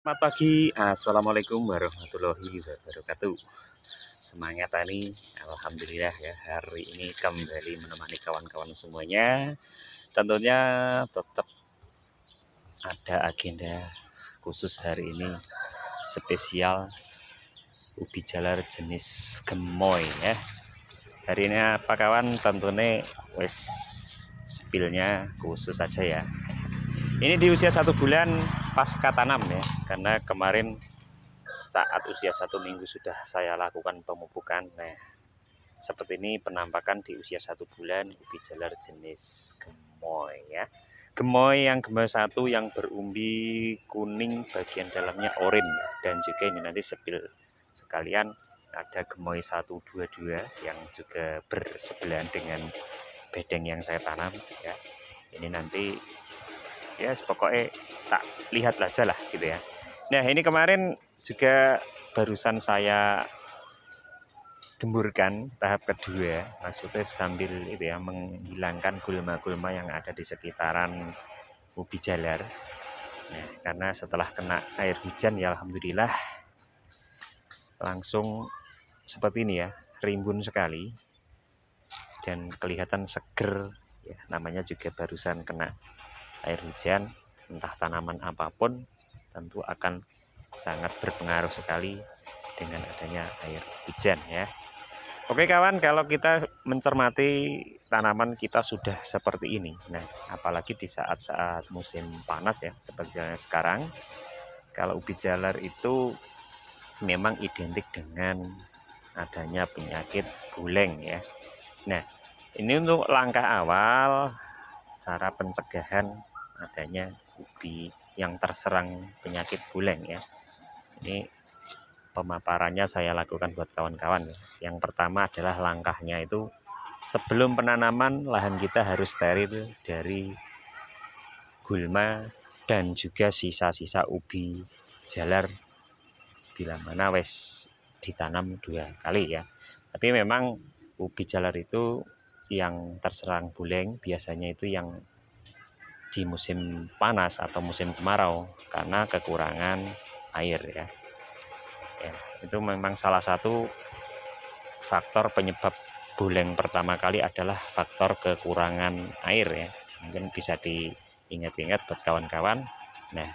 Selamat pagi, assalamualaikum warahmatullahi wabarakatuh. Semangat tani, alhamdulillah ya hari ini kembali menemani kawan-kawan semuanya. Tentunya tetap ada agenda khusus hari ini spesial ubi jalar jenis gemoy ya. Hari ini apa kawan? Tentunya wes spillnya khusus saja ya. Ini di usia 1 bulan pasca tanam ya, karena kemarin saat usia 1 minggu sudah saya lakukan pemupukan. Nah, seperti ini penampakan di usia 1 bulan ubi jalar jenis gemoy ya. Gemoy yang gemoy 1 yang berumbi kuning bagian dalamnya oranye, dan juga ini nanti sepil sekalian ada gemoy 122 yang juga bersebelahan dengan bedeng yang saya tanam ya. Ini nanti ya pokoknya tak lihat aja lah gitu ya. Nah, ini kemarin juga barusan saya gemburkan tahap kedua, maksudnya sambil itu ya menghilangkan gulma-gulma yang ada di sekitaran ubi jalar. Nah, karena setelah kena air hujan ya alhamdulillah langsung seperti ini ya, rimbun sekali dan kelihatan seger ya, namanya juga barusan kena air hujan. Entah tanaman apapun tentu akan sangat berpengaruh sekali dengan adanya air hujan ya. Oke kawan, kalau kita mencermati tanaman kita sudah seperti ini. Nah, apalagi di saat-saat musim panas ya, seperti sekarang. Kalau ubi jalar itu memang identik dengan adanya penyakit buleng ya. Nah, ini untuk langkah awal cara pencegahan adanya ubi yang terserang penyakit buleng ya. Ini pemaparannya saya lakukan buat kawan-kawan ya. Yang pertama adalah langkahnya itu sebelum penanaman lahan kita harus steril dari gulma dan juga sisa-sisa ubi jalar bila mana wes ditanam 2 kali ya. Tapi memang ubi jalar itu yang terserang buleng biasanya itu yang di musim panas atau musim kemarau karena kekurangan air ya. Ya, itu memang salah satu faktor penyebab buleng pertama kali adalah faktor kekurangan air ya. Mungkin bisa diingat-ingat buat kawan-kawan. Nah,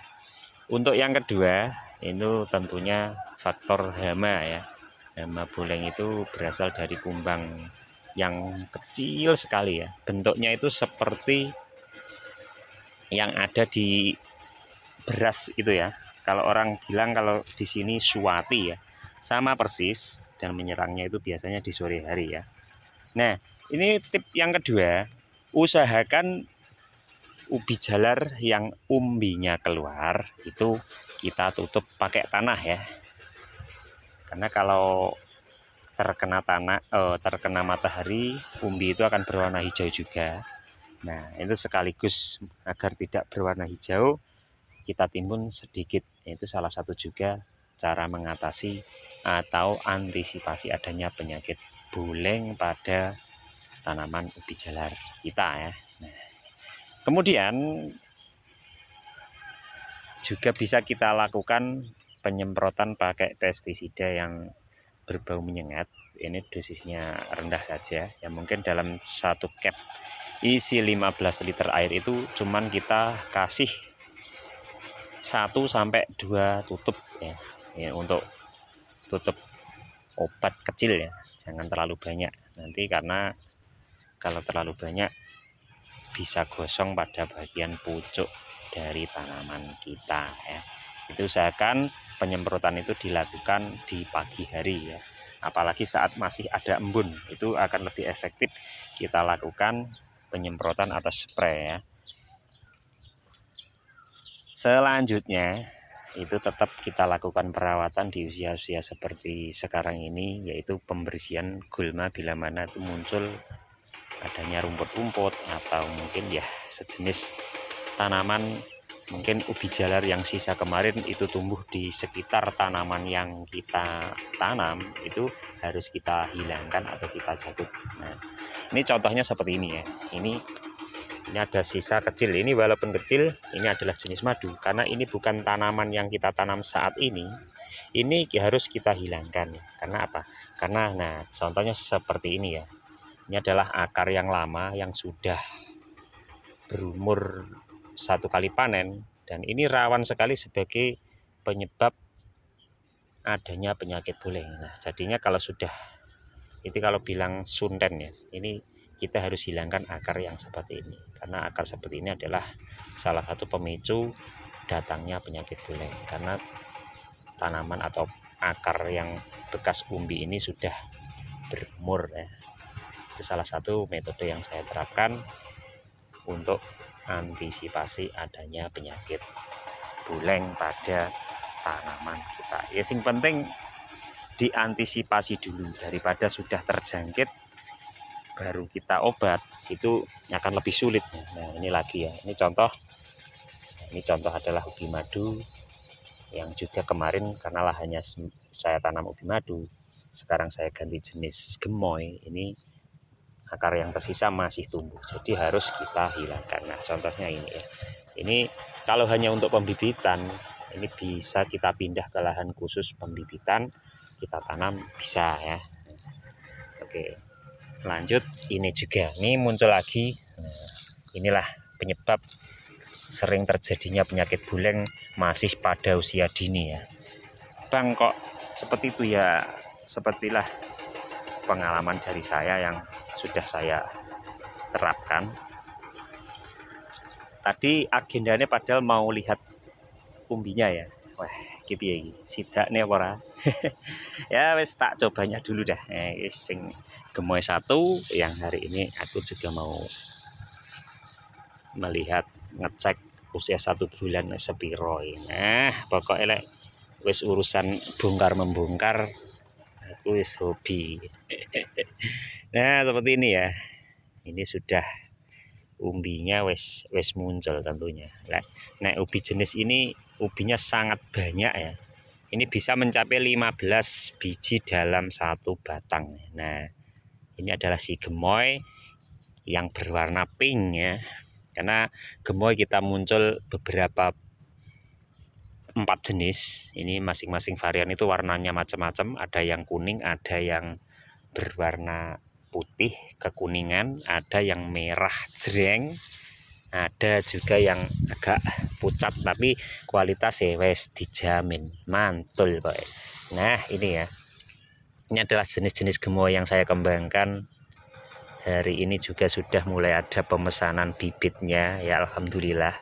untuk yang kedua itu tentunya faktor hama ya. Hama buleng itu berasal dari kumbang yang kecil sekali ya. Bentuknya itu seperti yang ada di beras itu ya. Kalau orang bilang kalau di sini suwati ya, sama persis, dan menyerangnya itu biasanya di sore hari ya. Nah, ini tip yang kedua, usahakan ubi jalar yang umbinya keluar itu kita tutup pakai tanah ya. Karena kalau terkena matahari, umbi itu akan berwarna hijau juga. Nah, itu sekaligus agar tidak berwarna hijau, kita timbun sedikit. Itu salah satu juga cara mengatasi atau antisipasi adanya penyakit buleng pada tanaman ubi jalar kita ya. Nah, kemudian juga bisa kita lakukan penyemprotan pakai pestisida yang berbau menyengat. Ini dosisnya rendah saja ya, mungkin dalam 1 cap isi 15 liter air itu cuman kita kasih 1 sampai 2 tutup ya. Ya, untuk tutup obat kecil ya, jangan terlalu banyak nanti, karena kalau terlalu banyak bisa gosong pada bagian pucuk dari tanaman kita ya. Itu usahakan penyemprotan itu dilakukan di pagi hari ya, apalagi saat masih ada embun, itu akan lebih efektif kita lakukan penyemprotan atau spray ya. Selanjutnya itu tetap kita lakukan perawatan di usia-usia seperti sekarang ini, yaitu pembersihan gulma bila mana itu muncul adanya rumput-rumput atau mungkin ya sejenis tanaman, mungkin ubi jalar yang sisa kemarin itu tumbuh di sekitar tanaman yang kita tanam, itu harus kita hilangkan atau kita cabut. Nah, ini contohnya seperti ini ya. Ini Ini ada sisa kecil, ini walaupun kecil ini adalah jenis madu, karena ini bukan tanaman yang kita tanam saat ini harus kita hilangkan. Karena apa? Karena nah contohnya seperti ini ya, ini adalah akar yang lama yang sudah berumur 1 kali panen, dan ini rawan sekali sebagai penyebab adanya penyakit buleng. Nah jadinya kalau sudah itu, kalau bilang sunten ya, ini kita harus hilangkan akar yang seperti ini, karena akar seperti ini adalah salah satu pemicu datangnya penyakit buleng, karena tanaman atau akar yang bekas umbi ini sudah berumur ya. Itu salah satu metode yang saya terapkan untuk antisipasi adanya penyakit buleng pada tanaman kita. Ya sing penting diantisipasi dulu, daripada sudah terjangkit baru kita obat, itu akan lebih sulit. Nah ini lagi ya, ini contoh adalah ubi madu yang juga kemarin karena lahannya saya tanam ubi madu, sekarang saya ganti jenis gemoy. Ini akar yang tersisa masih tumbuh, jadi harus kita hilangkan. Nah contohnya ini ya, ini kalau hanya untuk pembibitan, ini bisa kita pindah ke lahan khusus pembibitan, kita tanam bisa ya. Oke, lanjut. Ini juga nih muncul lagi. Nah, inilah penyebab sering terjadinya penyakit buleng masih pada usia dini ya. Bang kok seperti itu ya? Sepertilah pengalaman dari saya yang sudah saya terapkan. Tadi agendanya padahal mau lihat umbinya ya. Wah, gitu ya, sidak nih ora. Ya wes tak cobanya dulu dah. Sing gemoy 1 yang hari ini aku juga mau melihat, ngecek usia 1 bulan sepiro. Nah, pokoknya wes urusan bongkar membongkar aku wes hobi. Nah, seperti ini ya. Ini sudah umbinya wes muncul tentunya. Nah, ubi jenis ini ubinya sangat banyak ya. Ini bisa mencapai 15 biji dalam 1 batang. Nah, ini adalah si gemoy yang berwarna pink ya. Karena gemoy kita muncul beberapa 4 jenis. Ini masing-masing varian itu warnanya macam-macam. Ada yang kuning, ada yang berwarna putih kekuningan, ada yang merah jreng, ada juga yang agak pucat tapi kualitas wes dijamin mantul Pak. Nah ini ya, ini adalah jenis-jenis gemoy yang saya kembangkan. Hari ini juga sudah mulai ada pemesanan bibitnya ya, alhamdulillah.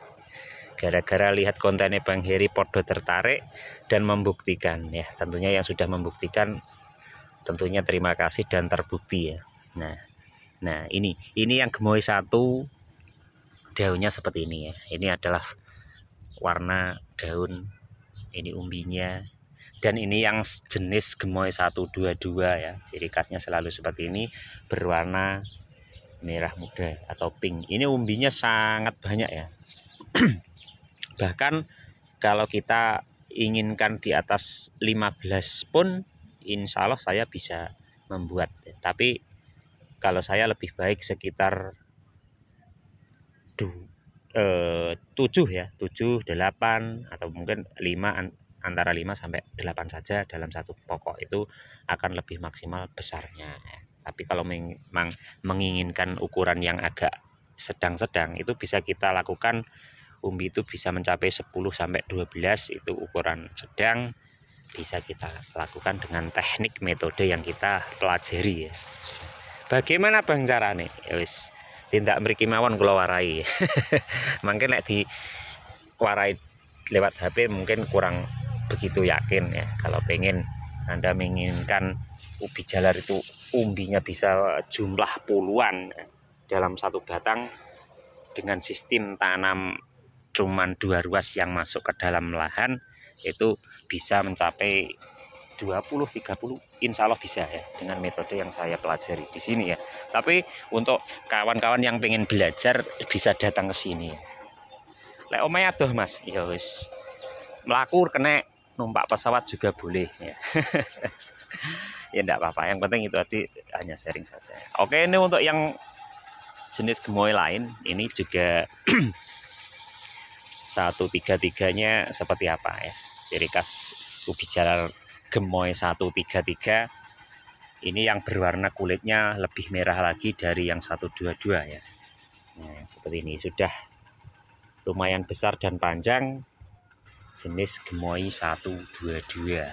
Gara-gara lihat kontennya Bang Heri podo tertarik dan membuktikan ya. Tentunya yang sudah membuktikan tentunya terima kasih dan terbukti ya. Nah ini yang gemoy 1, daunnya seperti ini ya. Ini adalah warna daun, ini umbinya. Dan ini yang jenis gemoy 122 ya. Ciri khasnya selalu seperti ini, berwarna merah muda atau pink. Ini umbinya sangat banyak ya. Bahkan kalau kita inginkan di atas 15 pun insya Allah saya bisa membuat. Tapi kalau saya lebih baik sekitar 7 ya, 7, 8 atau mungkin 5, antara 5 sampai 8 saja dalam 1 pokok, itu akan lebih maksimal besarnya ya. Tapi kalau memang menginginkan ukuran yang agak sedang-sedang, itu bisa kita lakukan. Umbi itu bisa mencapai 10 sampai 12, itu ukuran sedang. Bisa kita lakukan dengan teknik metode yang kita pelajari ya. Bagaimana Bang carane? Ya wis tindak mriki mawon kula warai. Mungkin nek di warai lewat HP mungkin kurang begitu yakin ya. Kalau pengen Anda menginginkan ubi jalar itu umbinya bisa jumlah puluhan dalam 1 batang, dengan sistem tanam cuman 2 ruas yang masuk ke dalam lahan, itu bisa mencapai 20-30, insya Allah bisa ya, dengan metode yang saya pelajari di sini ya. Tapi untuk kawan-kawan yang pengen belajar bisa datang ke sini. Lek omahe adoh Mas, ya wis melaku kena numpak pesawat juga boleh ya. Ya enggak apa-apa, yang penting itu tadi hanya sharing saja. Oke, ini untuk yang jenis gemoy lain ini juga 133-nya seperti apa ya. Ciri khas ubi jalar gemoy 133 ini yang berwarna kulitnya lebih merah lagi dari yang 122 ya. Nah, seperti ini sudah lumayan besar dan panjang, jenis gemoy 122 ya.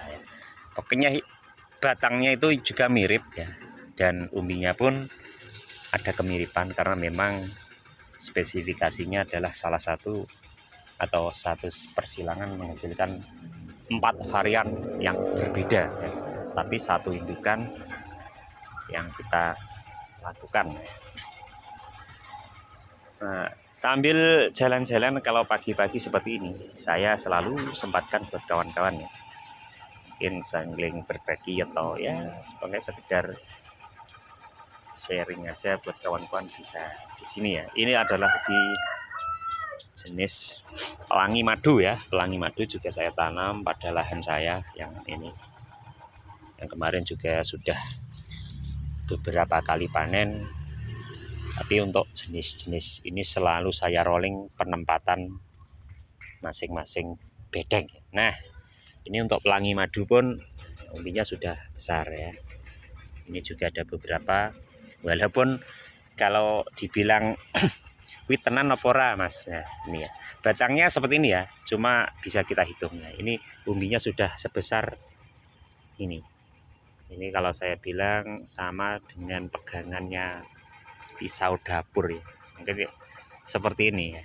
Pokoknya batangnya itu juga mirip ya, dan umbinya pun ada kemiripan karena memang spesifikasinya adalah salah satu atau satu persilangan menghasilkan 4 varian yang berbeda ya. Tapi satu indukan yang kita lakukan. Nah, sambil jalan-jalan kalau pagi-pagi seperti ini, saya selalu sempatkan buat kawan-kawan ya, mungkin saling berbagi atau ya sebagai sekedar sharing aja buat kawan-kawan bisa di sini ya. Ini adalah di jenis pelangi madu ya. Pelangi madu juga saya tanam pada lahan saya yang ini. Yang kemarin juga sudah beberapa kali panen. Tapi untuk jenis-jenis ini selalu saya rolling penempatan masing-masing bedeng. Nah, ini untuk pelangi madu pun umbinya sudah besar ya. Ini juga ada beberapa, walaupun kalau dibilang witenan opora mas, nah ini ya batangnya seperti ini ya, cuma bisa kita hitung ya. Ini umbinya sudah sebesar ini kalau saya bilang sama dengan pegangannya pisau dapur ya, mungkin seperti ini ya.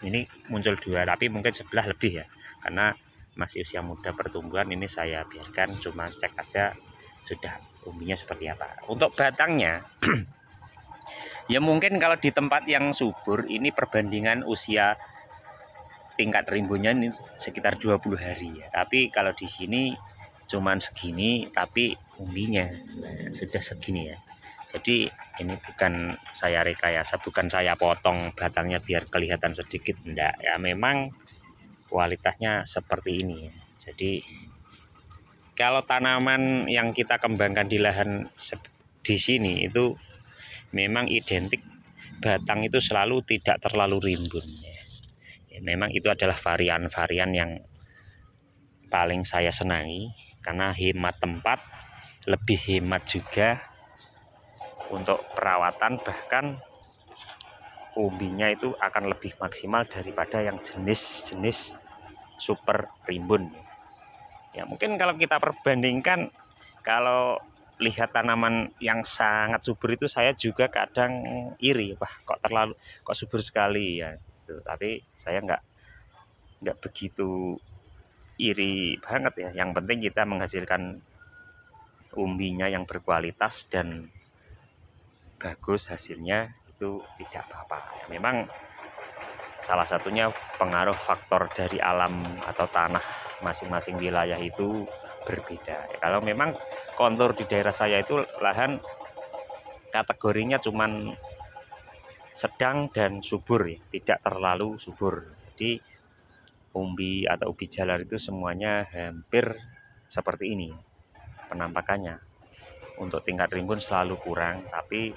Ini muncul 2 tapi mungkin sebelah lebih ya, karena masih usia muda pertumbuhan. Ini saya biarkan, cuma cek aja sudah umbinya seperti apa. Untuk batangnya ya mungkin kalau di tempat yang subur ini perbandingan usia tingkat rimbunnya ini sekitar 20 hari ya. Tapi kalau di sini cuman segini, tapi umbinya sudah segini ya. Jadi ini bukan saya rekayasa, bukan saya potong batangnya biar kelihatan sedikit, enggak ya, memang kualitasnya seperti ini ya. Jadi kalau tanaman yang kita kembangkan di lahan di sini itu memang identik batang itu selalu tidak terlalu rimbun ya. Memang itu adalah varian-varian yang paling saya senangi karena hemat tempat, lebih hemat juga untuk perawatan, bahkan umbinya itu akan lebih maksimal daripada yang jenis-jenis super rimbun ya. Mungkin kalau kita perbandingkan, kalau lihat tanaman yang sangat subur itu saya juga kadang iri, wah kok subur sekali ya gitu. Tapi saya nggak begitu iri banget ya. Yang penting kita menghasilkan umbinya yang berkualitas dan bagus hasilnya, itu tidak apa-apa ya. Memang salah satunya pengaruh faktor dari alam atau tanah masing-masing wilayah itu berbeda ya. Kalau memang kontur di daerah saya itu lahan kategorinya cuman sedang dan subur ya, tidak terlalu subur. Jadi umbi atau ubi jalar itu semuanya hampir seperti ini penampakannya. Untuk tingkat rimbun selalu kurang, tapi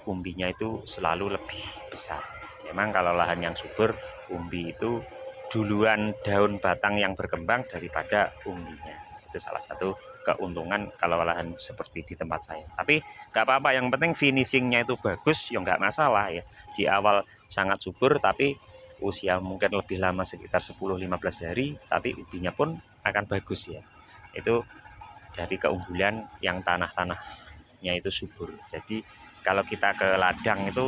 umbinya itu selalu lebih besar. Memang kalau lahan yang subur, umbi itu duluan daun batang yang berkembang daripada umbinya. Itu salah satu keuntungan kalau lahan seperti di tempat saya. Tapi nggak apa-apa, yang penting finishingnya itu bagus, ya nggak masalah ya. Di awal sangat subur, tapi usia mungkin lebih lama sekitar 10-15 hari, tapi umbinya pun akan bagus ya. Itu dari keunggulan yang tanah-tanahnya itu subur. Jadi kalau kita ke ladang itu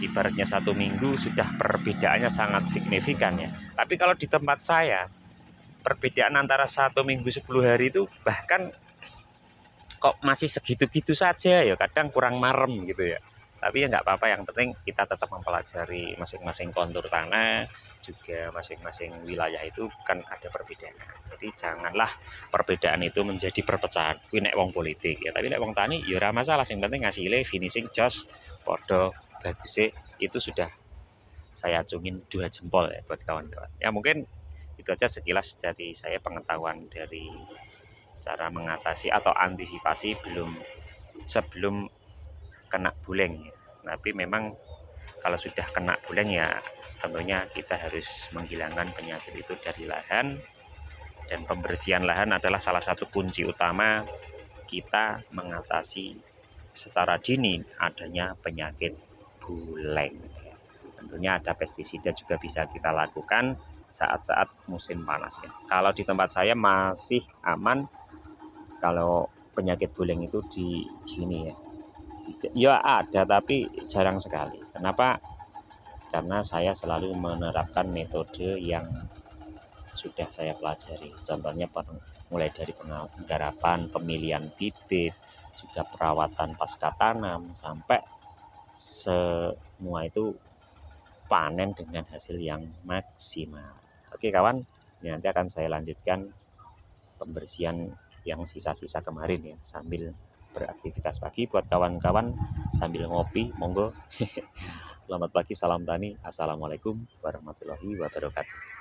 ibaratnya 1 minggu sudah perbedaannya sangat signifikan ya. Tapi kalau di tempat saya perbedaan antara 1 minggu 10 hari itu bahkan kok masih segitu-gitu saja ya, kadang kurang marem gitu ya. Tapi ya nggak apa-apa, yang penting kita tetap mempelajari masing-masing kontur tanah, juga masing-masing wilayah itu kan ada perbedaan. Jadi janganlah perbedaan itu menjadi perpecahan. Kuwi nek wong politik ya, tapi nek wong tani ya ora masalah, sing penting hasilnya finishing jos podo bagus itu sudah saya acungin 2 jempol ya buat kawan-kawan. Ya mungkin itu aja sekilas dari saya pengetahuan dari cara mengatasi atau antisipasi sebelum kena buleng ya. Tapi memang kalau sudah kena buleng ya tentunya kita harus menghilangkan penyakit itu dari lahan, dan pembersihan lahan adalah salah satu kunci utama kita mengatasi secara dini adanya penyakit buleng. Tentunya ada pestisida juga bisa kita lakukan saat-saat musim panas ya. Kalau di tempat saya masih aman kalau penyakit buleng itu di sini ya. Ya ada, tapi jarang sekali. Kenapa? Karena saya selalu menerapkan metode yang sudah saya pelajari. Contohnya mulai dari penggarapan, pemilihan bibit, juga perawatan pasca tanam, sampai semua itu panen dengan hasil yang maksimal. Oke kawan, ini nanti akan saya lanjutkan pembersihan yang sisa-sisa kemarin ya, sambil beraktivitas pagi. Buat kawan-kawan sambil ngopi, monggo. Selamat pagi, salam tani. Assalamualaikum warahmatullahi wabarakatuh.